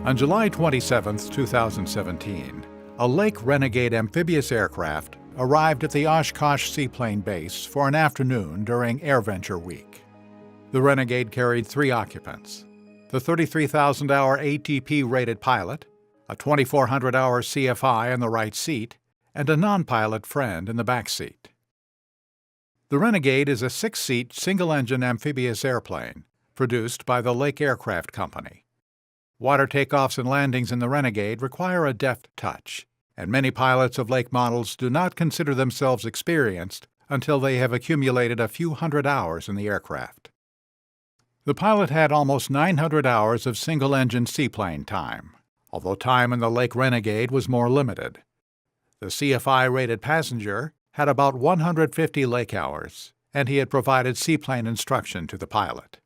On July 27, 2017, a Lake Renegade amphibious aircraft arrived at the Oshkosh Seaplane Base for an afternoon during AirVenture Week. The Renegade carried 3 occupants: the 33,000-hour ATP-rated pilot, a 2,400-hour CFI in the right seat, and a non-pilot friend in the back seat. The Renegade is a 6-seat, single-engine amphibious airplane produced by the Lake Aircraft Company. Water takeoffs and landings in the Renegade require a deft touch, and many pilots of Lake models do not consider themselves experienced until they have accumulated a few hundred hours in the aircraft. The pilot had almost 900 hours of single-engine seaplane time, although time in the Lake Renegade was more limited. The CFI-rated passenger had about 150 lake hours, and he had provided seaplane instruction to the pilot.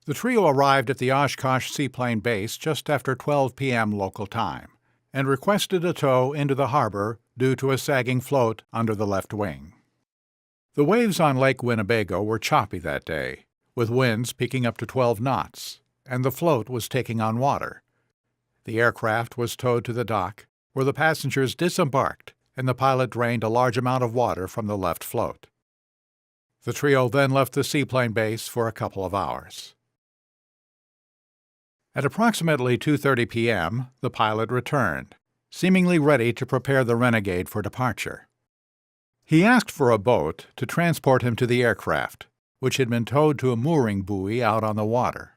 The trio arrived at the Oshkosh Seaplane Base just after 12 p.m. local time and requested a tow into the harbor due to a sagging float under the left wing. The waves on Lake Winnebago were choppy that day, with winds peaking up to 12 knots, and the float was taking on water. The aircraft was towed to the dock, where the passengers disembarked and the pilot drained a large amount of water from the left float. The trio then left the seaplane base for a couple of hours. At approximately 2:30 p.m., the pilot returned, seemingly ready to prepare the Renegade for departure. He asked for a boat to transport him to the aircraft, which had been towed to a mooring buoy out on the water.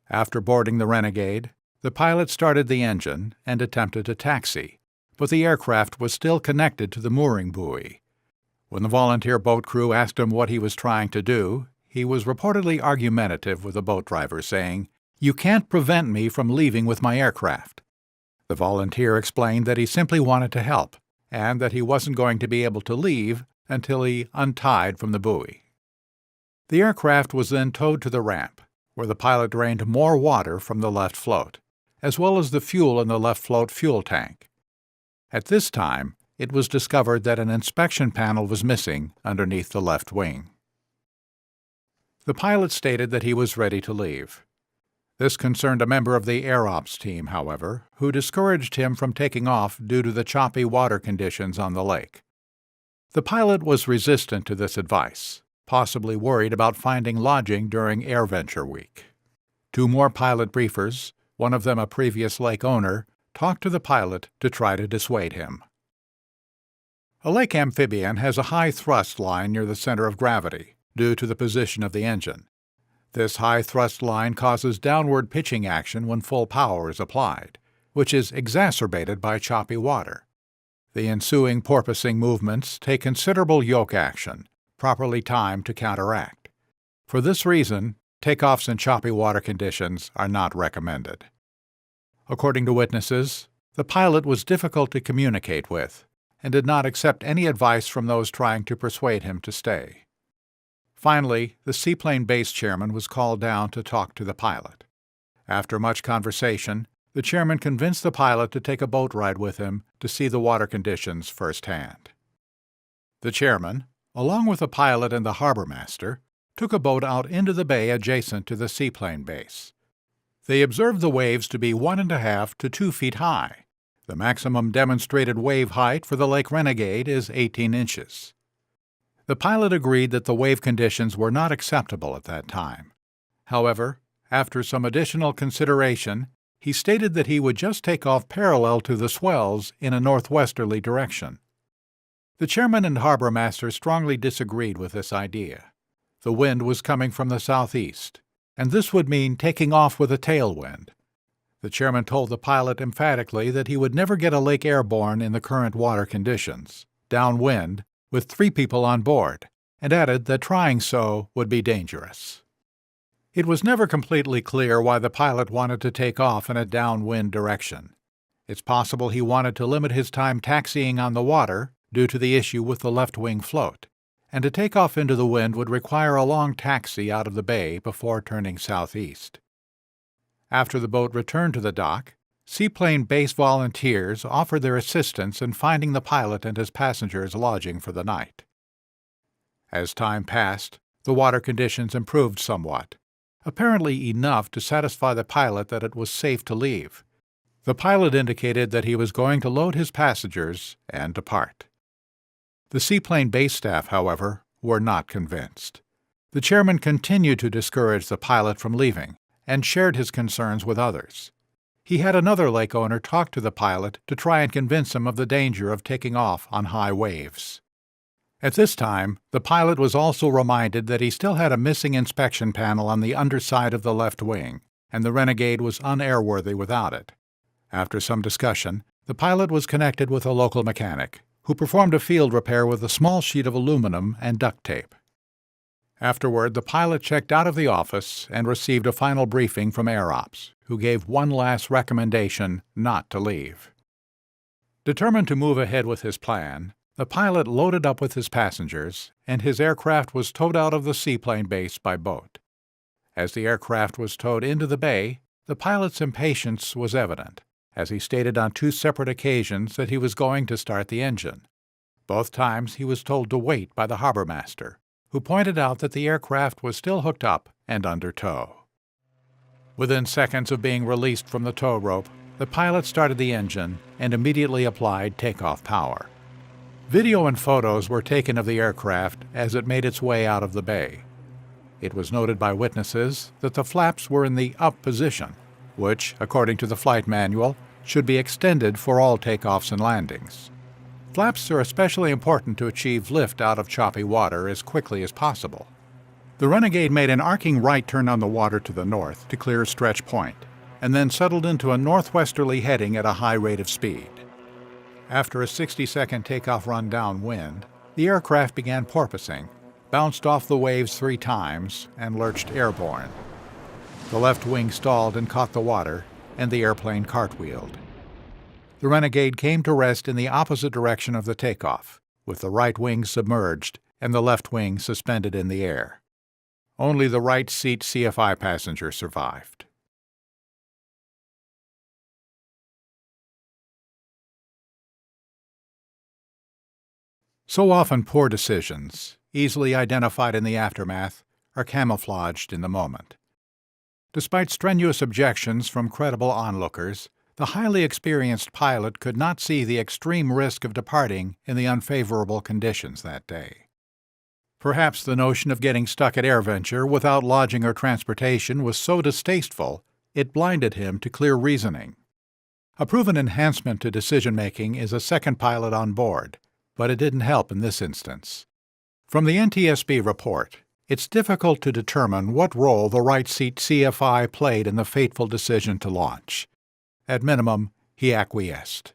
After boarding the Renegade, the pilot started the engine and attempted to taxi, but the aircraft was still connected to the mooring buoy. When the volunteer boat crew asked him what he was trying to do, he was reportedly argumentative with the boat driver, saying, "You can't prevent me from leaving with my aircraft." The volunteer explained that he simply wanted to help, and that he wasn't going to be able to leave until he untied from the buoy. The aircraft was then towed to the ramp, where the pilot drained more water from the left float, as well as the fuel in the left float fuel tank. At this time, it was discovered that an inspection panel was missing underneath the left wing. The pilot stated that he was ready to leave. This concerned a member of the Air Ops team, however, who discouraged him from taking off due to the choppy water conditions on the lake. The pilot was resistant to this advice, possibly worried about finding lodging during AirVenture Week. 2 more pilot briefers, one of them a previous lake owner, talked to the pilot to try to dissuade him. A lake amphibian has a high thrust line near the center of gravity, due to the position of the engine. This high thrust line causes downward pitching action when full power is applied, which is exacerbated by choppy water. The ensuing porpoising movements take considerable yoke action, properly timed to counteract. For this reason, takeoffs in choppy water conditions are not recommended. According to witnesses, the pilot was difficult to communicate with and did not accept any advice from those trying to persuade him to stay. Finally, the seaplane base chairman was called down to talk to the pilot. After much conversation, the chairman convinced the pilot to take a boat ride with him to see the water conditions firsthand. The chairman, along with the pilot and the harbor master, took a boat out into the bay adjacent to the seaplane base. They observed the waves to be 1.5 to 2 feet high. The maximum demonstrated wave height for the Lake Renegade is 18 inches. The pilot agreed that the wave conditions were not acceptable at that time. However, after some additional consideration, he stated that he would just take off parallel to the swells in a northwesterly direction. The chairman and harbor master strongly disagreed with this idea. The wind was coming from the southeast, and this would mean taking off with a tailwind. The chairman told the pilot emphatically that he would never get a lake airborne in the current water conditions, downwind, with 3 people on board, and added that trying so would be dangerous. It was never completely clear why the pilot wanted to take off in a downwind direction. It's possible he wanted to limit his time taxiing on the water due to the issue with the left wing float, and to take off into the wind would require a long taxi out of the bay before turning southeast. After the boat returned to the dock, seaplane base volunteers offered their assistance in finding the pilot and his passengers lodging for the night. As time passed, the water conditions improved somewhat. apparently enough to satisfy the pilot that it was safe to leave. The pilot indicated that he was going to load his passengers and depart. The seaplane base staff, however, were not convinced. The chairman continued to discourage the pilot from leaving and shared his concerns with others. He had another lake owner talk to the pilot to try and convince him of the danger of taking off on high waves. At this time, the pilot was also reminded that he still had a missing inspection panel on the underside of the left wing, and the Renegade was unairworthy without it. After some discussion, the pilot was connected with a local mechanic, who performed a field repair with a small sheet of aluminum and duct tape. Afterward, the pilot checked out of the office and received a final briefing from Air Ops, who gave one last recommendation not to leave. Determined to move ahead with his plan, the pilot loaded up with his passengers, and his aircraft was towed out of the seaplane base by boat. As the aircraft was towed into the bay, the pilot's impatience was evident, as he stated on 2 separate occasions that he was going to start the engine. Both times he was told to wait by the harbor master, who pointed out that the aircraft was still hooked up and under tow. Within seconds of being released from the tow rope, the pilot started the engine and immediately applied takeoff power. Video and photos were taken of the aircraft as it made its way out of the bay. It was noted by witnesses that the flaps were in the up position, which, according to the flight manual, should be extended for all takeoffs and landings. Flaps are especially important to achieve lift out of choppy water as quickly as possible. The Renegade made an arcing right turn on the water to the north to clear Stretch Point, and then settled into a northwesterly heading at a high rate of speed. After a 60-second takeoff run downwind, the aircraft began porpoising, bounced off the waves 3 times, and lurched airborne. The left wing stalled and caught the water, and the airplane cartwheeled. The Renegade came to rest in the opposite direction of the takeoff, with the right wing submerged and the left wing suspended in the air. Only the right seat CFI passenger survived. So often poor decisions, easily identified in the aftermath, are camouflaged in the moment. Despite strenuous objections from credible onlookers, the highly experienced pilot could not see the extreme risk of departing in the unfavorable conditions that day. Perhaps the notion of getting stuck at AirVenture without lodging or transportation was so distasteful, it blinded him to clear reasoning. A proven enhancement to decision-making is a second pilot on board, but it didn't help in this instance. From the NTSB report, it's difficult to determine what role the right seat CFI played in the fateful decision to launch. At minimum, he acquiesced.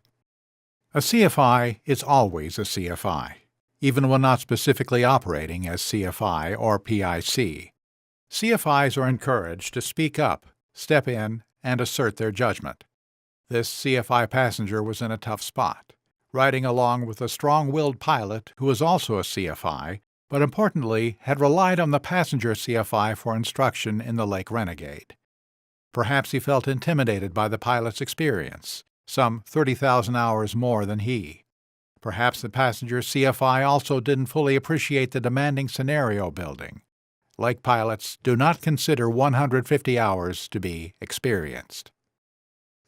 A CFI is always a CFI, even when not specifically operating as CFI or PIC. CFIs are encouraged to speak up, step in, and assert their judgment. This CFI passenger was in a tough spot, riding along with a strong-willed pilot who was also a CFI, but importantly had relied on the passenger CFI for instruction in the Lake Renegade. Perhaps he felt intimidated by the pilot's experience, some 30,000 hours more than he. Perhaps the passenger CFI also didn't fully appreciate the demanding scenario building. Lake pilots do not consider 150 hours to be experienced.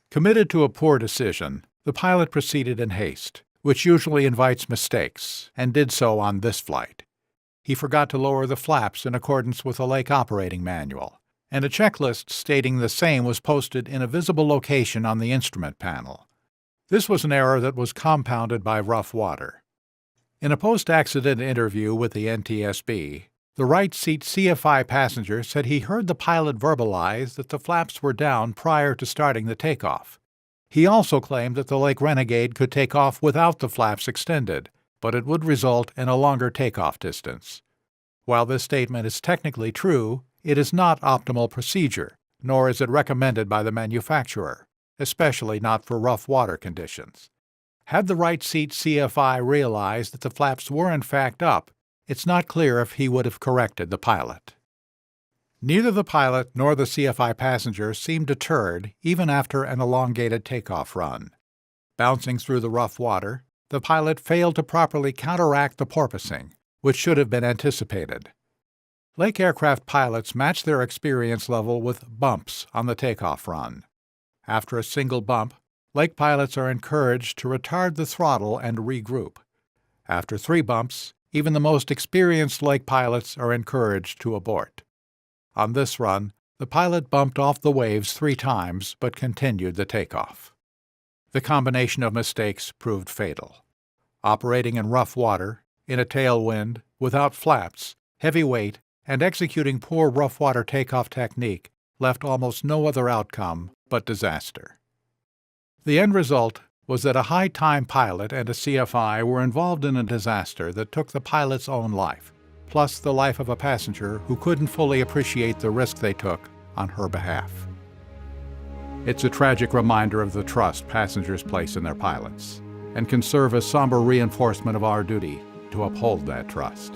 Committed to a poor decision, the pilot proceeded in haste, which usually invites mistakes, and did so on this flight. He forgot to lower the flaps in accordance with the lake operating manual, and a checklist stating the same was posted in a visible location on the instrument panel. This was an error that was compounded by rough water. In a post-accident interview with the NTSB, the right seat CFI passenger said he heard the pilot verbalize that the flaps were down prior to starting the takeoff. He also claimed that the Lake Renegade could take off without the flaps extended, but it would result in a longer takeoff distance. While this statement is technically true, it is not optimal procedure, nor is it recommended by the manufacturer, especially not for rough water conditions. Had the right seat CFI realized that the flaps were in fact up, it's not clear if he would have corrected the pilot. Neither the pilot nor the CFI passenger seemed deterred even after an elongated takeoff run. Bouncing through the rough water, the pilot failed to properly counteract the porpoising, which should have been anticipated. Lake aircraft pilots match their experience level with bumps on the takeoff run. After a single bump, lake pilots are encouraged to retard the throttle and regroup. After 3 bumps, even the most experienced lake pilots are encouraged to abort. On this run, the pilot bumped off the waves 3 times but continued the takeoff. The combination of mistakes proved fatal. Operating in rough water, in a tailwind, without flaps, heavy weight, and executing poor rough water takeoff technique left almost no other outcome but disaster. The end result was that a high-time pilot and a CFI were involved in a disaster that took the pilot's own life, plus the life of a passenger who couldn't fully appreciate the risk they took on her behalf. It's a tragic reminder of the trust passengers place in their pilots, and can serve as somber reinforcement of our duty to uphold that trust.